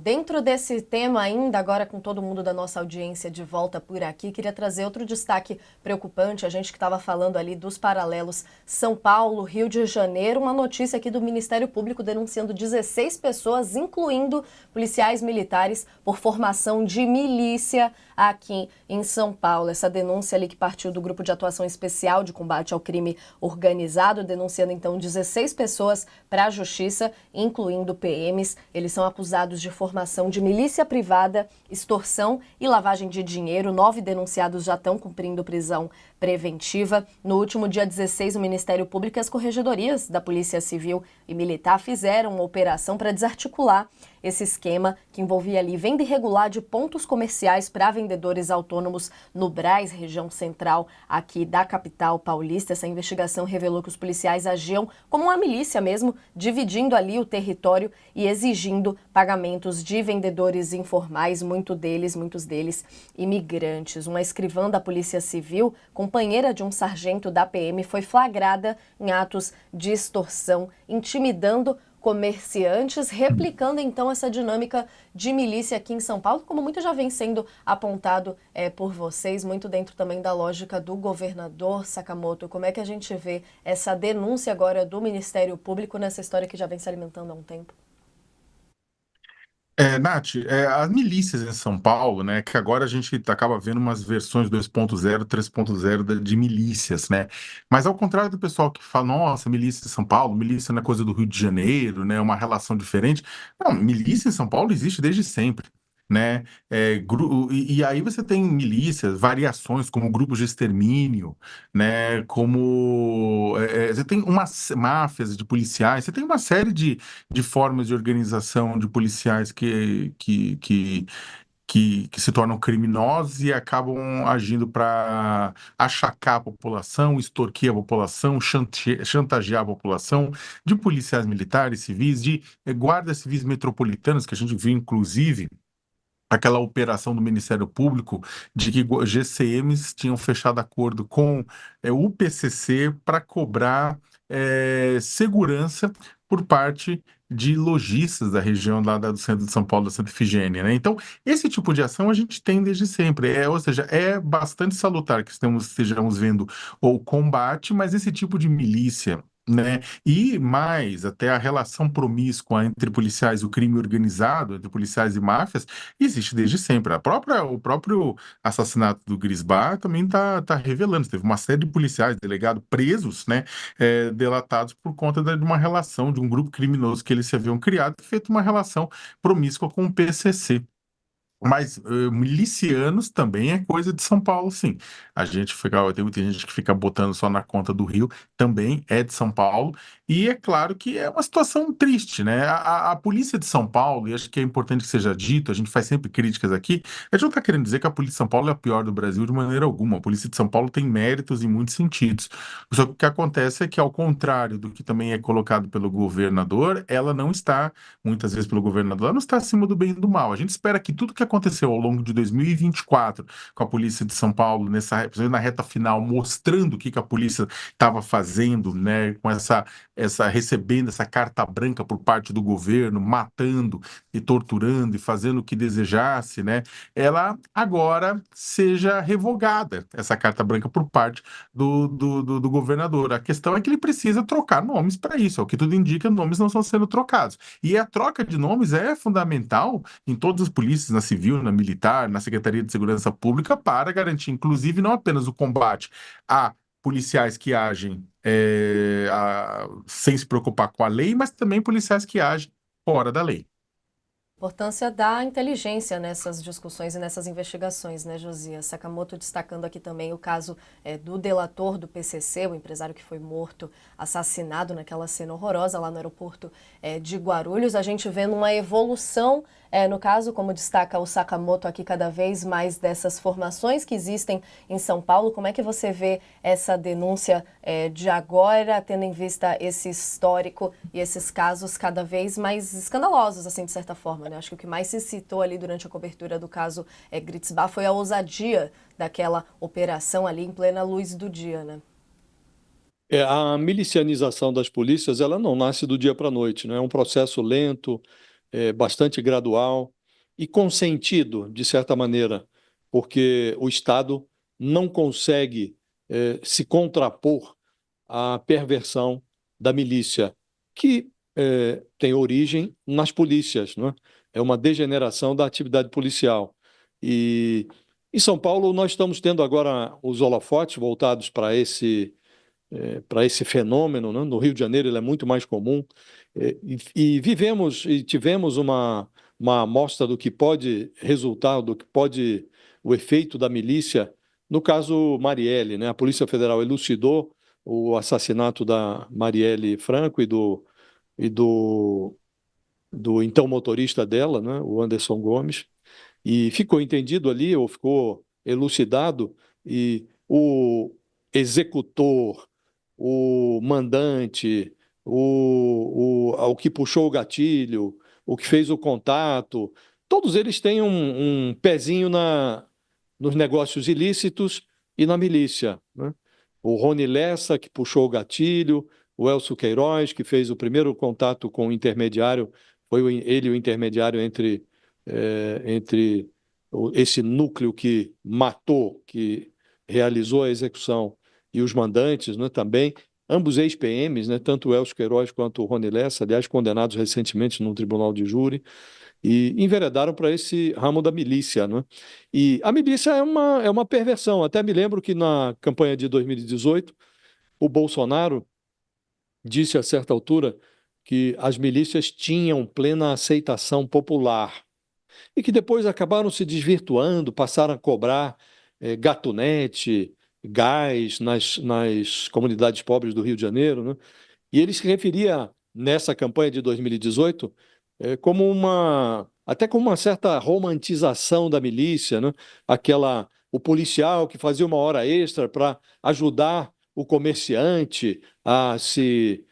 Dentro desse tema ainda, agora com todo mundo da nossa audiência de volta por aqui, queria trazer outro destaque preocupante, a gente que estava falando ali dos paralelos São Paulo, Rio de Janeiro, uma notícia aqui do Ministério Público denunciando 16 pessoas, incluindo policiais militares, por formação de milícia aqui em São Paulo. Essa denúncia ali que partiu do Grupo de Atuação Especial de Combate ao Crime Organizado, denunciando então 16 pessoas para a Justiça, incluindo PMs. Eles são acusados de formação de milícia privada, extorsão e lavagem de dinheiro. 9 denunciados já estão cumprindo prisão preventiva. No último dia 16, o Ministério Público e as corregedorias da Polícia Civil e Militar fizeram uma operação para desarticular esse esquema que envolvia ali venda irregular de pontos comerciais para vendedores autônomos no Brás, região central aqui da capital paulista. Essa investigação revelou que os policiais agiam como uma milícia mesmo, dividindo ali o território e exigindo pagamentos de vendedores informais, muitos deles imigrantes. Uma escrivã da Polícia Civil, companheira de um sargento da PM, foi flagrada em atos de extorsão, intimidando comerciantes, replicando então essa dinâmica de milícia aqui em São Paulo, como muito já vem sendo apontado por vocês, muito dentro também da lógica do governador Sakamoto. Como é que a gente vê essa denúncia agora do Ministério Público nessa história que já vem se alimentando há um tempo? Nath, as milícias em São Paulo, né, que agora a gente acaba vendo umas versões 2.0, 3.0 de milícias, né, mas ao contrário do pessoal que fala, nossa, milícia em São Paulo, milícia não é coisa do Rio de Janeiro, né, uma relação diferente. Não, milícia em São Paulo existe desde sempre, né, e aí você tem milícias, variações, como grupos de extermínio, né, você tem umas máfias de policiais, você tem uma série de formas de organização de policiais que se tornam criminosos e acabam agindo para achacar a população, extorquir a população, chantagear a população, de policiais militares, civis, de guardas civis metropolitanos, que a gente viu, inclusive, aquela operação do Ministério Público de que GCMs tinham fechado acordo com o PCC para cobrar segurança por parte de lojistas da região lá do centro de São Paulo, da Santa Efigênia, né? Então, esse tipo de ação a gente tem desde sempre, ou seja, é bastante salutar que estejamos vendo o combate, mas esse tipo de milícia, né? E mais, até a relação promíscua entre policiais e o crime organizado, entre policiais e máfias, existe desde sempre. O próprio assassinato do Grisbar também está revelando. Teve uma série de policiais, delegados presos, né, delatados por conta de uma relação, de um grupo criminoso que eles se haviam criado, feito uma relação promíscua com o PCC. Mas milicianos também é coisa de São Paulo, sim. Tem muita gente que fica botando só na conta do Rio, também é de São Paulo. E é claro que é uma situação triste, né? A polícia de São Paulo, e acho que é importante que seja dito, a gente faz sempre críticas aqui, a gente não está querendo dizer que a polícia de São Paulo é a pior do Brasil de maneira alguma. A polícia de São Paulo tem méritos em muitos sentidos. Só que o que acontece é que, ao contrário do que também é colocado pelo governador, ela não está, muitas vezes pelo governador, ela não está acima do bem e do mal. A gente espera que tudo que aconteceu ao longo de 2024 com a polícia de São Paulo, principalmente na reta final, mostrando o que a polícia estava fazendo, né, com recebendo essa carta branca por parte do governo, matando e torturando e fazendo o que desejasse, né, ela agora seja revogada, essa carta branca por parte do governador. A questão é que ele precisa trocar nomes para isso, é o que tudo indica, nomes não estão sendo trocados. E a troca de nomes é fundamental em todas as polícias, na civil, na militar, na Secretaria de Segurança Pública, para garantir, inclusive, não apenas o combate a policiais que agem sem se preocupar com a lei, mas também policiais que agem fora da lei. Importância da inteligência nessas discussões e nessas investigações, né, Josias? Sakamoto destacando aqui também o caso do delator do PCC, o empresário que foi morto, assassinado naquela cena horrorosa lá no aeroporto de Guarulhos. A gente vendo uma evolução, no caso, como destaca o Sakamoto aqui, cada vez mais dessas formações que existem em São Paulo. Como é que você vê essa denúncia de agora, tendo em vista esse histórico e esses casos cada vez mais escandalosos, assim, de certa forma, né? Acho que o que mais se citou ali durante a cobertura do caso Gritzbar foi a ousadia daquela operação ali em plena luz do dia, né? A milicianização das polícias, ela não nasce do dia para a noite, né? É um processo lento, bastante gradual e consentido, de certa maneira, porque o Estado não consegue se contrapor à perversão da milícia, que tem origem nas polícias, não é? É uma degeneração da atividade policial. E em São Paulo, nós estamos tendo agora os holofotes voltados para esse fenômeno, né? No Rio de Janeiro ele é muito mais comum, e vivemos e tivemos uma amostra do que pode resultar, do que pode o efeito da milícia, no caso Marielle, né? A Polícia Federal elucidou o assassinato da Marielle Franco e do então motorista dela, né? O Anderson Gomes, e ficou entendido ali, ou ficou elucidado, e o executor, o mandante, o que puxou o gatilho, o que fez o contato, todos eles têm um pezinho nos negócios ilícitos e na milícia, né? O Rony Lessa, que puxou o gatilho, o Elcio Queiroz, que fez o primeiro contato com o intermediário, foi ele o intermediário entre esse núcleo que matou, que realizou a execução, e os mandantes, né, também, ambos ex-PMs, né, tanto o Elcio Queiroz quanto o Rony Lessa, aliás, condenados recentemente num tribunal de júri, e enveredaram para esse ramo da milícia, né? E a milícia é uma perversão. Até me lembro que na campanha de 2018, o Bolsonaro disse a certa altura que as milícias tinham plena aceitação popular e que depois acabaram se desvirtuando, passaram a cobrar gatunete, gás nas comunidades pobres do Rio de Janeiro, né? E ele se referia, nessa campanha de 2018, até como uma certa romantização da milícia, né? O policial que fazia uma hora extra para ajudar o comerciante a se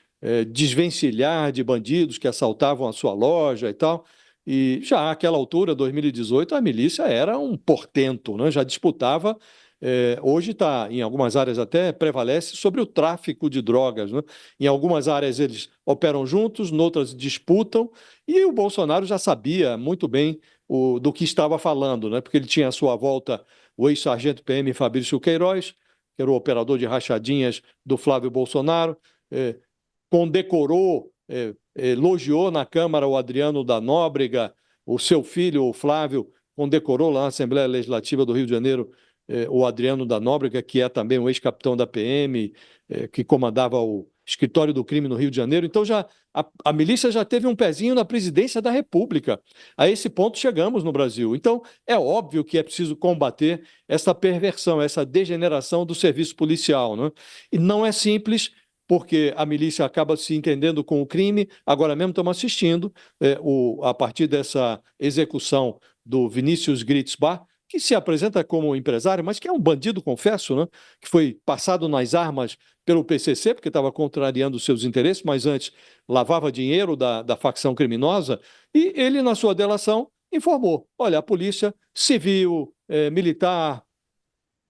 desvencilhar de bandidos que assaltavam a sua loja e tal. E já àquela altura, 2018, a milícia era um portento, né? Já disputava, hoje está, em algumas áreas até prevalece sobre o tráfico de drogas, né? Em algumas áreas eles operam juntos, noutras disputam, e o Bolsonaro já sabia muito bem do que estava falando, né? Porque ele tinha à sua volta o ex-sargento PM Fabrício Queiroz, que era o operador de rachadinhas do Flávio Bolsonaro, condecorou, elogiou na Câmara o Adriano da Nóbrega, o seu filho, o Flávio, condecorou lá na Assembleia Legislativa do Rio de Janeiro o Adriano da Nóbrega, que é também um ex-capitão da PM, que comandava o escritório do crime no Rio de Janeiro. Então a milícia já teve um pezinho na presidência da República. A esse ponto chegamos no Brasil. Então é óbvio que é preciso combater essa perversão, essa degeneração do serviço policial, né? E não é simples, porque a milícia acaba se entendendo com o crime. Agora mesmo estamos assistindo, a partir dessa execução do Vinícius Gritzbach, que se apresenta como empresário, mas que é um bandido, confesso, né? Que foi passado nas armas pelo PCC, porque estava contrariando seus interesses, mas antes lavava dinheiro da facção criminosa, e ele, na sua delação, informou: olha, a polícia civil, militar,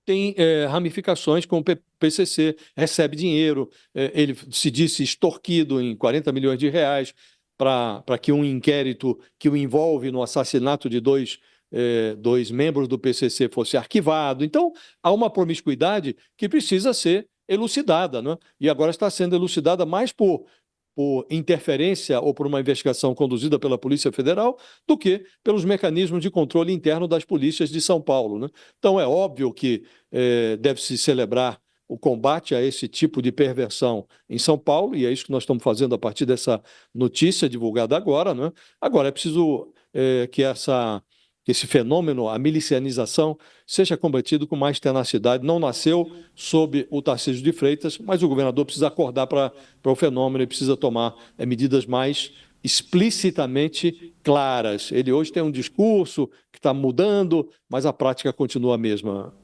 tem ramificações com o PCC, recebe dinheiro, ele se disse extorquido em 40 milhões de reais para que um inquérito que o envolve no assassinato de dois membros do PCC fosse arquivado. Então, há uma promiscuidade que precisa ser elucidada, né? E agora está sendo elucidada mais por interferência ou por uma investigação conduzida pela Polícia Federal do que pelos mecanismos de controle interno das polícias de São Paulo, né? Então, é óbvio que deve-se celebrar o combate a esse tipo de perversão em São Paulo, e é isso que nós estamos fazendo a partir dessa notícia divulgada agora, né? Agora, é preciso que esse fenômeno, a milicianização, seja combatido com mais tenacidade. Não nasceu sob o Tarcísio de Freitas, mas o governador precisa acordar para o fenômeno e precisa tomar medidas mais explicitamente claras. Ele hoje tem um discurso que está mudando, mas a prática continua a mesma.